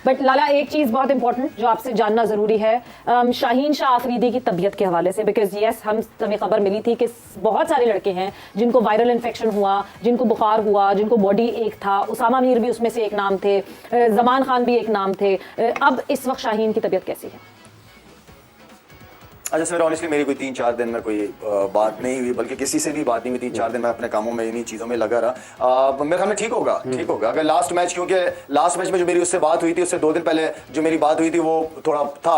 But लाला, एक चीज बहुत इंपॉर्टेंट जो आपसे जानना जरूरी है, शाहीन शाह आफरीदी की तबीयत के हवाले से, बिकॉज यस हमें खबर मिली थी कि बहुत सारे लड़के हैं जिनको वायरल इन्फेक्शन हुआ, जिनको बुखार हुआ, जिनको बॉडी एक था। उसामा मीर भी उसमें से एक नाम थे, जमान खान भी एक नाम थे। अब इस वक्त शाहीन की तबीयत कैसी है? अच्छा सर, ऑनेस्टली मेरी कोई 3-4 दिन में कोई बात नहीं हुई, बल्कि किसी से भी बात नहीं हुई। 3-4 दिन मैं अपने कामों में इन्हीं चीज़ों में लगा रहा। मेरे ख्याल में ठीक होगा, ठीक होगा। अगर लास्ट मैच, क्योंकि लास्ट मैच में जो मेरी उससे बात हुई थी, उससे 2 दिन पहले जो मेरी बात हुई थी, वो थोड़ा था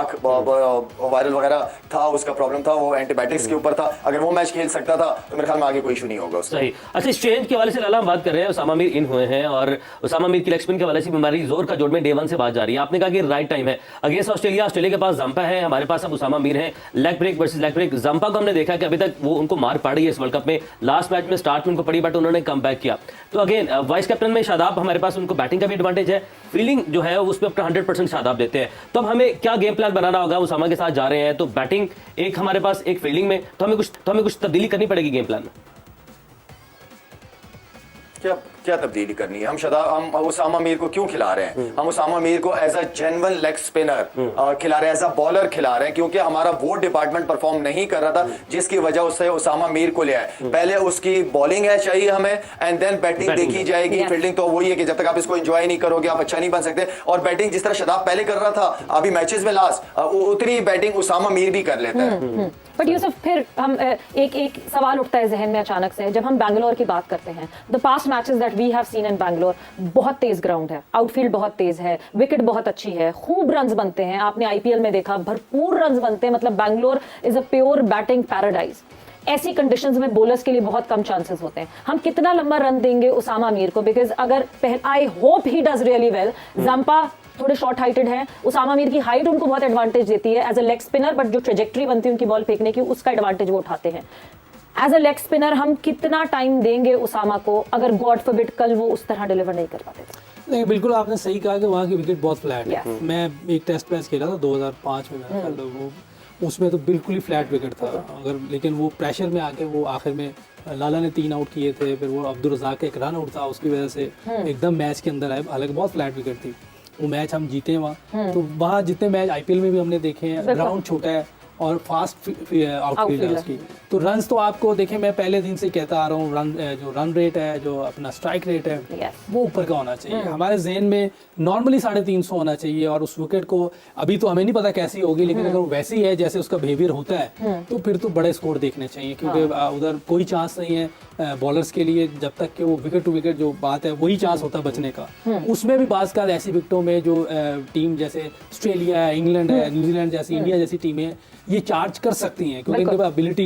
वायरल वगैरह था, उसका प्रॉब्लम था, वो एंटीबायोटिक्स के ऊपर था। अगर वो मैच खेल सकता था तो मेरे ख्याल में आगे कोई इशू नहीं होगा उसका। सही। अच्छा, स्ट्रेंथ के हवाले से लाला हम बात कर रहे हैं, उसामा मीर इन हुए हैं और उसामा मीर की लेग स्पिन के हवाले से बीमारी जोर का जोड़ में डे 1 से बात जा रही है। आपने कहा कि राइट टाइम है अगेंस्ट ऑस्ट्रेलिया। ऑस्ट्रेलिया के पास जंपा है, हमारे पास अब उसामा मीर है। Leg break versus leg break. Zampa को हमने देखा कि अभी तक वो उनको मार पड़ रही है इस वर्ल्ड कप में। लास्ट मैच में स्टार्ट में उनको पड़ी, बट उन्होंने कम बैक किया। तो अगेन वाइस कैप्टन में शादाब, हमारे पास उनको बैटिंग का भी एडवांटेज है, फील्डिंग जो है उस पर अपना 100% शादाब देते हैं। तो अब हमें क्या गेम प्लान बनाना होगा? उसामा के साथ जा रहे हैं तो बैटिंग एक हमारे पास, एक फील्डिंग में, तो हमें कुछ तब्दीली करनी पड़ेगी गेम प्लान में। क्या तब्दीली करनी है? हम उसामा मीर को क्यों खिला रहे हैं? हम उसामा मीर को as a genuine leg spinner खिला रहे हैं, एज अ बॉलर खिला रहे हैं, क्योंकि हमारा वो डिपार्टमेंट परफॉर्म नहीं कर रहा था, जिसकी वजह से उसामा मीर को लिया है। पहले उसकी बॉलिंग है चाहिए हमें, एंड देन बैटिंग देखी जाएगी। फील्डिंग तो वही है कि जब तक आप इसको एंजॉय नहीं करोगे आप अच्छा नहीं बन सकते। और बैटिंग जिस तरह शादाब पहले कर रहा था, अभी मैचेस में लास्ट उतनी बैटिंग उसामा मीर भी कर लेता है। बट यूसुफ, फिर हम एक सवाल उठता है जहन में अचानक से, जब हम बैंगलोर की बात करते हैं, the past matches that we have seen in Bangalore, बहुत तेज ग्राउंड है, आउटफील्ड बहुत तेज है, विकेट बहुत अच्छी है, खूब रन्स बनते हैं। आपने आईपीएल में देखा, भरपूर रन्स बनते हैं। मतलब Bangalore is a pure batting paradise. ऐसी कंडीशंस में बॉलर्स के लिए बहुत कम चांसेस होते हैं। हम कितना लंबा रन देंगे उसामा मीर को? बिकॉज अगर I hope he does really well. Zampa थोड़े शॉर्ट हाइटेड हैं, उसामा मीर की हाइट उनको बहुत एडवांटेज देती है as a leg spinner, but जो ट्रेजेक्टरी बनती है उनकी बॉल फेंकने की, उसका एडवांटेज वो उठाते हैं। एज अ लेग स्पिनर हम कितना टाइम देंगे उसामा को, अगर गॉड फॉरबिड कल वो उस तरह डिलीवर नहीं कर पाते? नहीं, बिल्कुल आपने सही कहा कि वहाँ की विकेट बहुत फ्लैट है। मैं एक टेस्ट मैच खेला था 2005 में, वो उसमें तो बिल्कुल ही फ्लैट विकेट था। अगर लेकिन वो प्रेशर में आके वो आखिर में लाला ने 3 आउट किए थे, फिर वो अब्दुल रज़ाक का एक रन आउट था, उसकी वजह से एकदम मैच के अंदर आए। हालांकि बहुत फ्लैट विकेट थी, वो मैच हम जीते वहाँ। तो वहाँ जितने मैच आईपीएल में भी हमने देखे हैं, ग्राउंड छोटा है और फास्ट आउटफील्ड है उसकी, तो रन्स तो आपको देखें, मैं पहले दिन से कहता आ रहा हूँ, जो रन रेट है, जो अपना स्ट्राइक रेट है, वो ऊपर का होना चाहिए। हमारे ज़हन में नॉर्मली 350 होना चाहिए। और उस विकेट को अभी तो हमें नहीं पता कैसी होगी, लेकिन अगर वो वैसी है जैसे उसका बिहेवियर होता है, तो फिर तो बड़े स्कोर देखने चाहिए, क्योंकि उधर कोई चांस नहीं है बॉलर्स के लिए, जब तक कि वो विकेट टू विकेट जो बात है वही चांस होता है बचने का। उसमें भी बाज़ का ऐसी विकेटों में जो टीम जैसे ऑस्ट्रेलिया है, इंग्लैंड है, न्यूजीलैंड जैसी, इंडिया जैसी टीमें ये चार्ज कर सकती हैं, क्योंकि इनके पास एबिलिटी